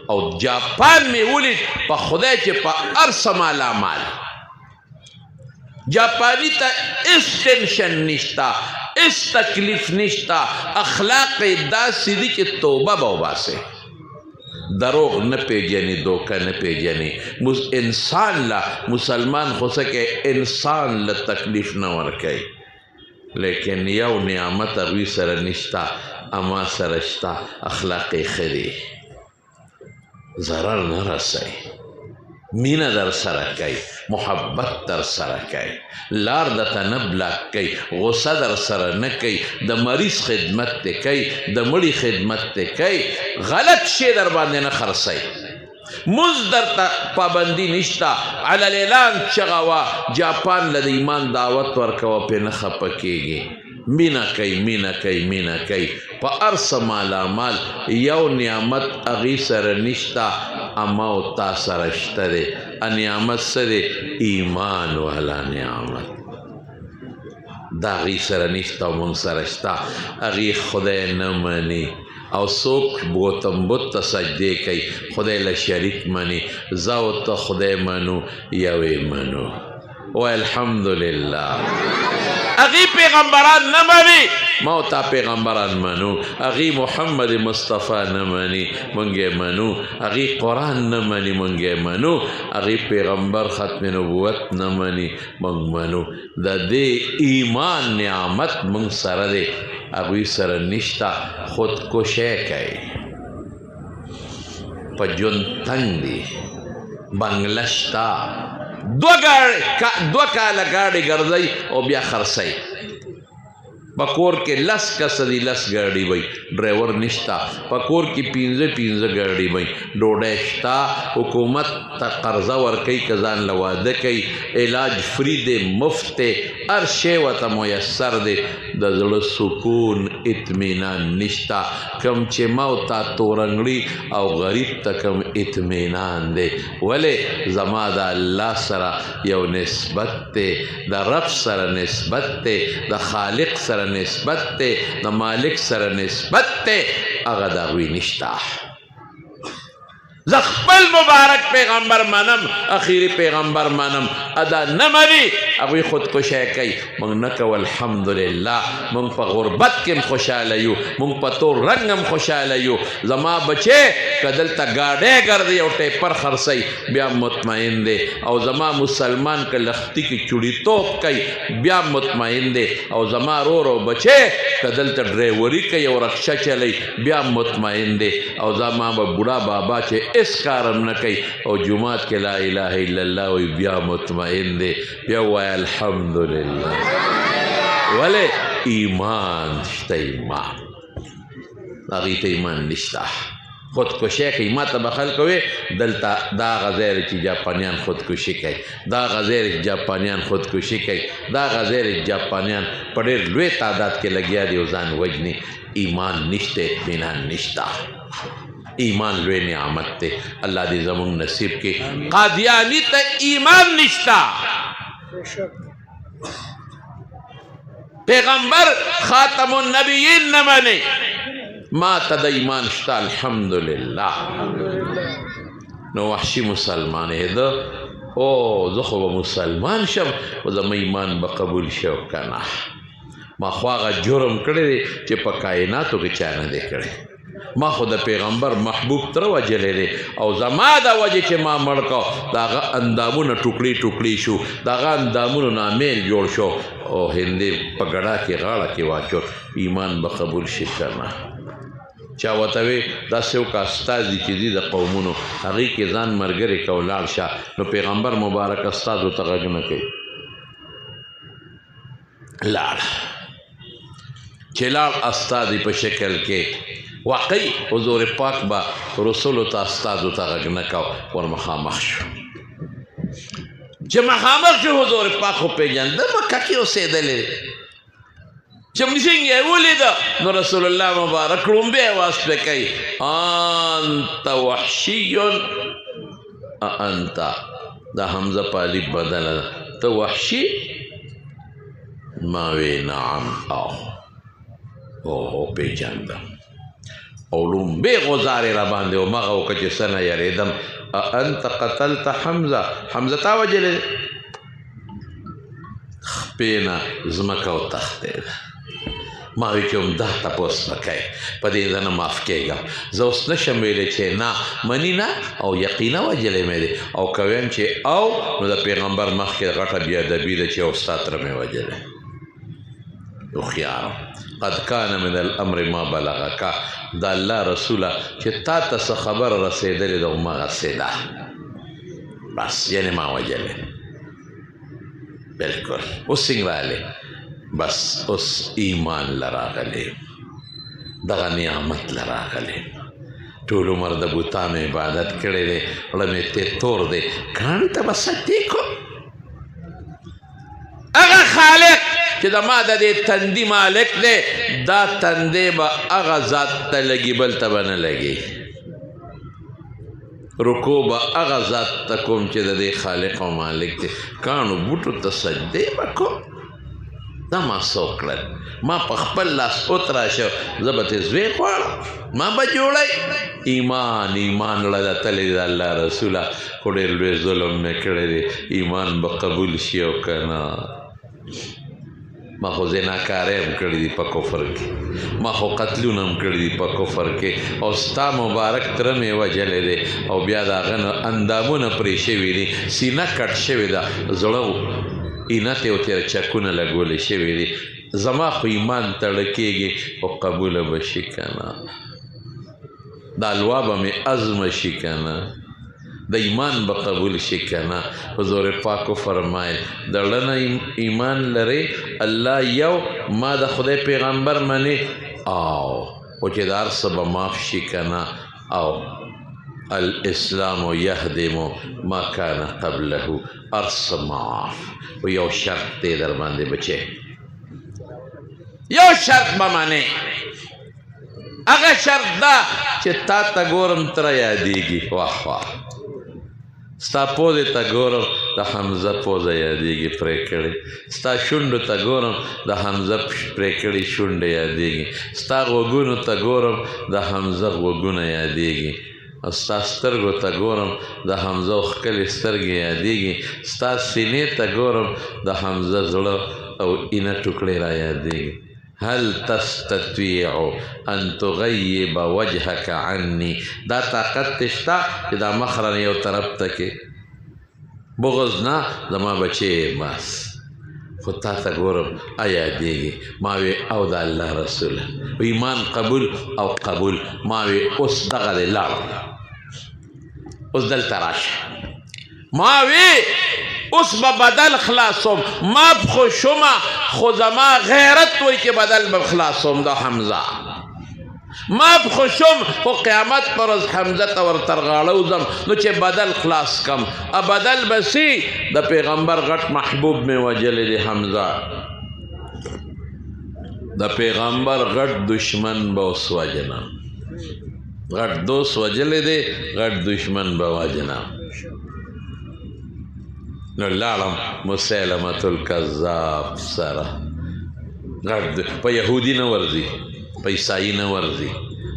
او جاپان می ولید په خدای چې په هر څه مالامال جاپانی ته اس ټینشن نشتا اس تکلیف نشتا اخلاق داسې دي چې توبه به وباسئ دروغ نه پیژني دوکه نه پیژني انسان لا مسلمان خو څه کې انسان له تکلیف نه ورکوي لیکن یو نعمت هغوی سره نشته اما سره شته اخلاق یې ښه دي ضرر نه رسوي مینه در سره کوي محبت در سره کوي لار درته نه بلاک کوي غصه در سره نه کوي د مریض خدمت دی کوي د مړي خدمت دی کوي غلط شی در باندې نه خرڅوي مز درته پابندي نشته علی الاعلان چغه وه جاپان له د ایمان دعوت ورکوه پرې نه خفه کېږي مینه کوي مینه کوي مینه کوي په هر څه مالامال یو نعمت هغې سره نشته اما او تا سره شته دی نعمت څه دی ایمان والا نعمت دا هغې سره نشته او مونږ سره شته هغې خدای نه مني او څوک بوتم بت ته سجدې کوي خدای له شریک مني زه او ته خدای منو یوې منو وای الحمدلله هغې پیغمبران نه مني ما او تا پیغمبران منو هغې محمد مصطفی نه مني مونږ یې منو هغې قرآن نه مني مونږ یې منو هغې پیغمبر ختم نبوت نه مني مونږ منو د دې ایمان نعمت مونږ سره دی هغوی سره نشته خودکشی کوي په ژوند تنګ دي بنګله شته دوه کاله ګاډې ګرځئ او بیا خرڅئ په کور کې لس کسه دي لس ګاډي وي ډرایور نشته په کور کې پنځه ګاډي وي ډوډۍ شته حکومت ته قرضه ورکوي که ځان له واده کوي علاج فری دی مفت دی هر شی ورته میسر دی د زړه سکون اطمینان نشته کم چې ما او تا تورنګړي او غریب ته کم اطمینان دی ولې زما د الله سره یو نسبت دی د رب سره نسبت دی د خالق سره نسبت ته د مالک سره نسبت ته هغه د هغوی نشته زه خپل مبارک پیغمبر منم اخیری پیغمبر منم ادا نه مني هغوی خودکشی کوي موږ نه کوو الحمدلله موږ په غربت کې هم خوشحاله یو موږ په تور رنګ هم خوشحاله یو زما بچی که دلته ګاډی ګرځي او ټیپر خرڅوي بیا مطمئن دی او زما مسلمان که لختي کې چوړیتوب کوي بیا مطمئن دی او زما رور او بچی که دلته ډرایوري کوي او رکشه چلی بیا مطمئن دی او زما به بوډا بابا چې اس کارم نه کوي او جماعت کې لا اله الا الله وي بیا مطمئن دی بیا وایي الحمدلله ولې ایمان شته ایمان هغې ته ایمان نشته خودکشی کوي ما ته به خلک وی دلته دا هغه ځای دی چې جاپانیان خودکشي کوي دا هغه ځای دی چې جاپانیان خودکشي کوي دا هغه ځای دی چې جاپانیان په ډېر لوی تعداد کې لګیا دي او ځان وژني ایمان نشته اطمینان نشته ایمان لوی نعمت دی الله دې زموږ نصیب کې قادیانی ته ایمان نشته پیغمبر خاتم النبیین نه مني ما ته د ایمان شته الحمدلله نو وحشي مسلمان ده او زه خو به مسلمان شم خو زما ایمان به قبول شو که نه ما خو هغه جرم کړی دی چې په کائناتو کې چا نه دی کړی ما خو د پیغمبر محبوب تر وجلی دی او زما د وجې چې ما مړ کو د هغه اندامونه ټوکړي ټوکړي شو د هغه اندامونو نامیل جوړ شو او هندي په ګډا کې غاړه کې واچو ایمان به قبول شي که نه چا ورته وی داسې یو که استازي چې دي د قومونو هغې کې ځان ملګري که ولاړ شه نو پیغمبر مبارک استازو ته غږ نه کوي لاړ چې لاړ استازي په شکل کې واقعي حضور پاک به رسولو ته استازو ته غږ نه کو ور مخامخ شو چې مخامخ شو حضور پاک خو پېژنده مکه کې اوسېدلی چې موږ یې ولیده نو رسول الله مبارک لومبی اواز پرې کوي انت وحشي انت دا حمزه په الف بدله ده ته وحشي ما وی نعم او پېژنده او لومبې غوزار یې راباندې همغه وکړه چې څه نه یېرېدم انت قتلت حمزه حمزه تا وجلی خپې نه ځمکه وتښتېده ما وی چې همدا تپوس به کوې په دې زه نه معاف کېږم زه اوس نشم ویلی چې نه مني نه او یقینه وجلی مې دی او که ویم چې او نو د پیغمبر مخکې غټه بېادبي ده چې یو ستا تره مې وجلی هوښیار قد کان من الامر ما بلغک د الله رسوله چې تا ته څه خبره رسېدلې ده همغسې ده بس یعنې ما وجلی بلکل اوس څنګه راغلی بس اوس ایمان لراغلی دغه نعمت لراغلی ټول عمر د بوتانو عبادت کړی دی وړه مې تی تور دی کاڼي ته به سجدې کو هغه خالق چې د ما د دې تندي مالک دی دا تندی به هغه ذات ته لګي بل ته به نه لګي رکو به هغه ذات ته کوم چې د دې خالق او مالک دی کاڼو بوټو ته سجدې به کوم دا ما څه وکړل ما په خپل لاس وتراشه زه به ترې زوی غواړم ما به جوړی ایمان لړه تللی د الله رسوله خو ډېر لوی ظلم مې کړی دی ایمان به قبول شي او که نه ما خو زناکاری هم کړي دي په کفر کې ما خو قتلونه هم کړي دي په کفر کې او ستا مبارک تره مې وجلی دی او بیا د هغه نه اندامونه پرې شوي دي سینه کټ شوې ده زړه اینه ته ورته چکونه لګولې شوي دي زما خو ایمان تړه کېږي او قبوله به شي که نه دا الوا به مې عزمه شي که نه د ایمان به قبول شي که نه حضور پاکو فرمایل د زړه نه ایمان لرې الله یو ما د خدای پیغمبر منې او چې د هر څه به معاف شي که نه او الاسلام یهدم ما کان قبله هر څه معاف و یو شرط دی در باندې بچې یو شرط به منې هغه شرط دا چې تا ته ګورم تره یادېږي واه واه ستا پوزې ته ګورم د حمزه پوزه یادېږي پرې کړې ستا شونډو ته ګورم د حمزه پرې کړې شونډې یادېږي ستا غوږونو ته ګورم د حمزه غوږونه یادېږي او ستا سترګو ته ګورم د حمزه ښکلې سترګې یادېږي ستا سینې ته ګورم د حمزه زړه او اینه ټوکړې را یادېږي هل تستطيع ان تغيب وجهك عني دا طاقت تشتا چې دا مخرن یو طرف ته کې بغض نه زما بچې بس خو تا ته ګورم یادېږي ما وی او د الله رسول ایمان قبول او قبول ما وی اوس دغه دی لاړ اوس دلته راشه ما وی اوس به بدل خلاصوم ما خو شومه خو زما غیرت وی چې بدل به خلاصوم د حمزه ما خو شوم خو قیامت پر ورځ حمزه ته ورتر غاړه وځم نو چې بدل خلاص کم بدل به سي د پیغمبر غټ محبوب مې وجلی دی حمزه د پیغمبر غټ دشمن به اوس وجنم غټ دوست وجلی دی غټ دشمن به وجنم نو لاړم مسیلمة الکذاب سره په یهودي نه ورځي په عیسائی نه ورځي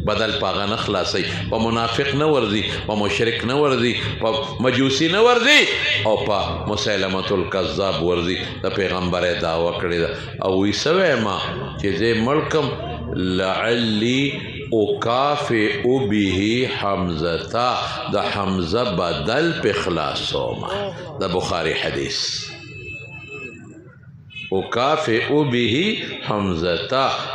بدل په هغه نه خلاصوي په منافق نه ورځي په مشرک نه ورځي په مجوسي نه ورځي او په مسیلمة الکذاب ورځي د پیغمبر یې دعوه کړې ده او وی څه وایم چې زه مړ کم لعلی اکافئ به حمزه د حمزه بدل په خلاصوم د بخاری حدیث اکافئ به حمزه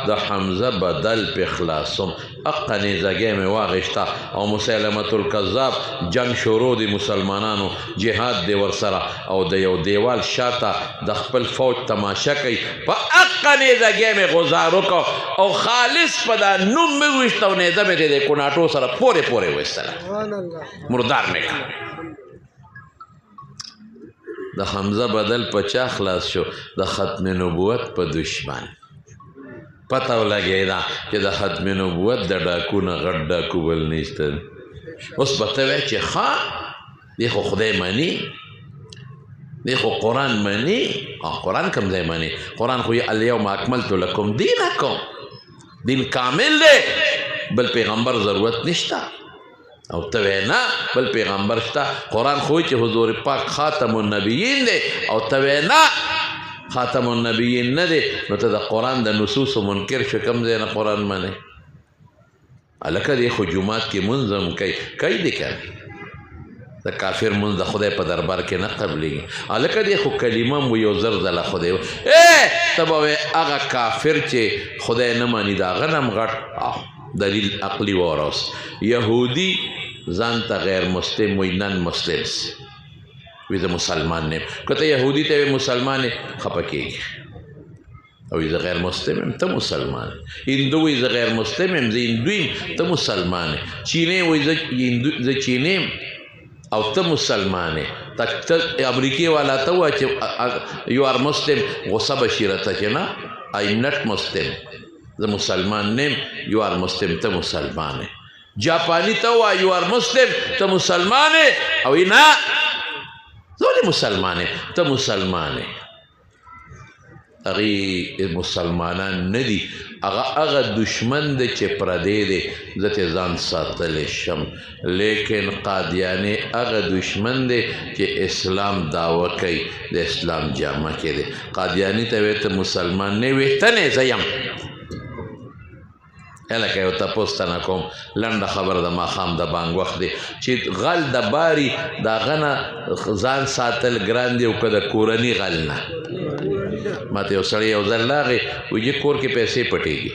د حمزه بدل په خلاصوم اقا نیزګۍ مې واغشته او مسیلمة الکذاب جنگ شروع دی مسلمانانو جهاد دی ورسره او د یو دیوال شاته د خپل فوج تماشه کوي په اقا نیزګۍ مې غزار وکړو او خالص په دا نوم مې وویشته او نیزه مې د کوناټو سره پورې پورې ویستله مردار مې کړ د حمزه بدل په چا خلاص شو د ختم نبوت په دشمن پته ولګېده چې د ختم نبوت د ډاکو نه غټ ډاکو بل نشته اوس به ته وایې چې ښه دی خو خدای مني دی خو قرآن مني قرآن کوم ځای مني قرآن خو الیوم اکملت لکم دینکم دین کامل دی بل پیغمبر ضرورت نشته او ته وایې نه بل پیغمبر شته قرآن خو چې حضور پاک خاتم النبیین دی او ته وایې نه خاتم النبیین نه دی نو ته د قرآن د نصوصو منکر شو کوم ځای نه قرآن منې هلکه دی خو جومات کې مونځ هم کوي دی که د کافر مونځ د خدای په دربار کې نه قبلېږي هلکه دی خو کلمه مو یو زر ځله خدای ته به وایې هغه کافر چې خدای نه ماني د هغه نه هم غټ دلیل عقلي واوروس یهودي ځان ته غیر مسلم وایي نن مسلمس وی زه مسلمان نه یم که ته یهودي ته وایې مسلمان یې خفه کېږي او زه غیر مسلم یم ته مسلمان هندو وایي زه غیر مسلم یم زه هندو یم ته مسلمان یې چینی وایي زه چینی یم او ته مسلمان یې امریکې والا ته ووایه چې یو آر مسلم غصه به شي راته چې نه آی ایم نټ مسلم زه مسلمان نه یم یو آر مسلم ته مسلمان یې جاپاني ته ووایه یو آر مسلم ته مسلمان یې او یې نه زه ولې مسلمان یم ته مسلمان یې هغې مسلمانان نه دي هغه دشمن دی چې پردی دی زه ترې ځان ساتلی شم لیکن قادیانې هغه دشمن دی چې اسلام دعوه کوي د اسلام جامه کې دی قادیاني ته وایې ته مسلمان نه وې ته نه زه یم لکه یو تپوس تنه کوم لنډه خبره د ماښام د بانګ وخت دی چې غل د باري د هغه نه ځان ساتل ګران دی او که د کورني غل نه ما ته یو سړی یو ځل راغی وایي کور کې پیسې پټېږي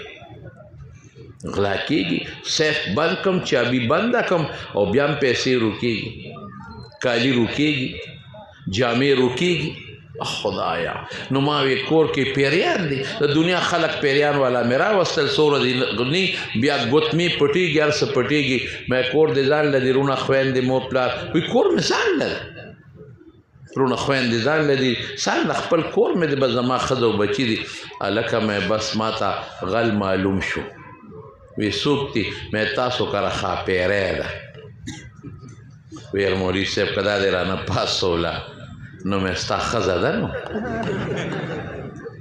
غلا کېږي سیف بند کړم چابي بنده کړم او بیا هم پیسې روکېږي کالي روکېږي جامې روکېږي خدایا نو ما وی کور کې پیریان دي د دنیا خلق پیریان والا مې راوستل څومره دي غني بیا ګوتمې پټېږي هر څه پټېږي مې کور دې ځان لري رونه خویندې مور پلار وی کور مې ځان لري رونه خویندې ځان لري ځان د خپل کور مې د به زما ښځه او بچي دي هلکه مې بس ما ته غل معلوم شو وی څوک دي مې تاسو کره ښاپیری ده ویل مولوي صاحب که دا دې رانه پاسوله نو مې ستا ښځه ده نو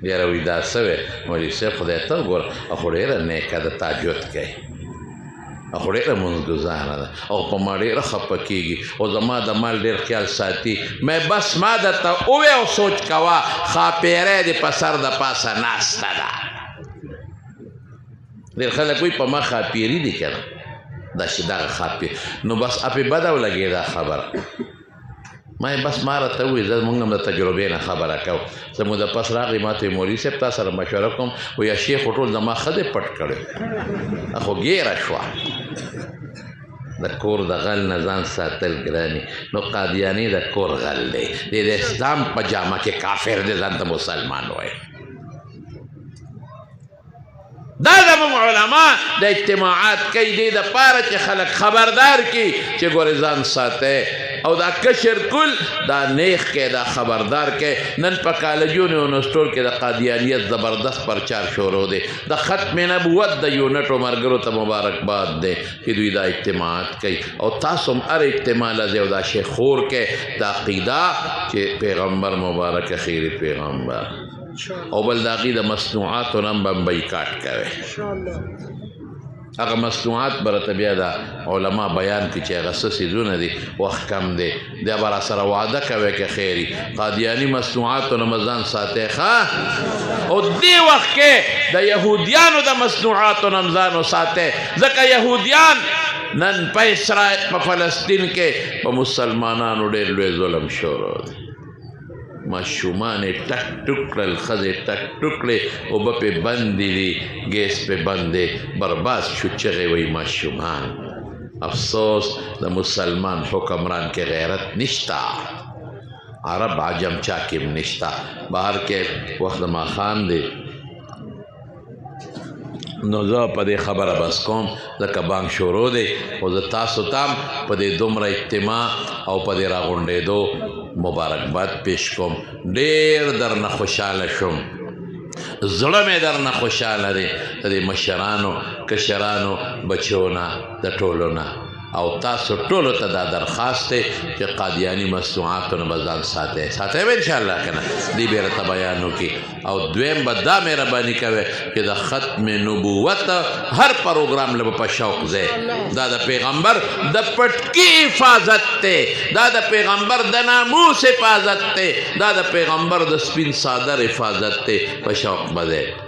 یاره وایي دا څه وی مولوي صاحب خدای ته وګوره او خو ډېره نیکه ده تهجد کوي او خو ډېره مونځګزاره ده او په ما ډېره خفه کېږي او زما د مال ډېر خیال ساتي مې بس ما درته ووی او سوچ کوه ښاپیری دې په سر د پاسه ناسته ده ډېر خلک وایي په ما ښاپیري دي که نه داسې دغه ښاپیر نو بس اپې بده ولګېده خبره ما بس ما راته وویل زه مونږ هم د تجربې نه خبره کوو زموږ د پس راغی ما ته ویل مولوي صاحب تا سره مشوره کوم وایي شیخ خو ټول زما ښځې پټ کړی خو ګیره شوه د کور د غل نه ځان ساتل ګراني نو قادیاني د کور غل دی د اسلام په جامه کې کافر دی ځان ته مسلمان وایي دا زموږ علما د اجتماعات کوي دې دپاره چې خلک خبردار کړي چې ګورې ځان ساتئ او دا کشر کل دا نیخ کې دا خبردار کې نن په کالجونو یونیورسټو کې د قادیانیت زبردست پرچار شروع دی د ختم نبوت د یونټو ملګرو ته مبارکباد دی چې دوی دا اجتماعات کوي او تاسو هم هر اجتماع لځئ او دا شی خور کې دا عقیده چې پیغمبر مبارک خیر پیغمبر او بل د هغې د مصنوعاتو نه هم بایکاټ کوئ هغه مصنوعات به راته بیا د علما بیان کړي چې هغه څه څیزونه دي وخت کم دی بیا به راسره وعده کوئ که خیري قادیاني مصنوعاتو نه مه ځان ساتئ ښه او دې وخت کې د یهودیانو د مصنوعاتو نه هم ځان وساتئ ځکه یهودیان نن په اسرائیل په فلسطین کې په مسلمانانو ډېر لوی ظلم شروع دی ماشومان ټک ټوک کړل ښځې ټک ټوک کړې اوبه پې بندې دي ګیس پې بند دی برباد شو چغې وایي ماشومان افسوس د مسلمان حکمران کې غیرت نشته عرب عجم چا کې هم نشته بهر کې وخت د ماښام دی نو زه په دې خبره بس کوم ځکه بانک شروع دی خو زه تاسو ته هم په دې دومره اجتماع او په دې راغونډېدو مبارکباد پیش کوم ډېر درنه خوشحاله شوم زړه مې درنه خوشحاله دی د دې مشرانو کشرانو بچو نه د ټولو نه او تاسو ټولو ته دا درخواست دی چې قادیاني مصنوعاتو نه به ځان ساتئ به انشاءالله که نه دې به راته بیان وکړي او دویم به دا مهرباني کوئ چې د ختم نبوت هر پروګرام له به په شوق ځای دا د پیغمبر د پټکي حفاظت دی دا د پیغمبر د ناموس حفاظت دی دا د پیغمبر د سپین صادر حفاظت دی په شوق به ځای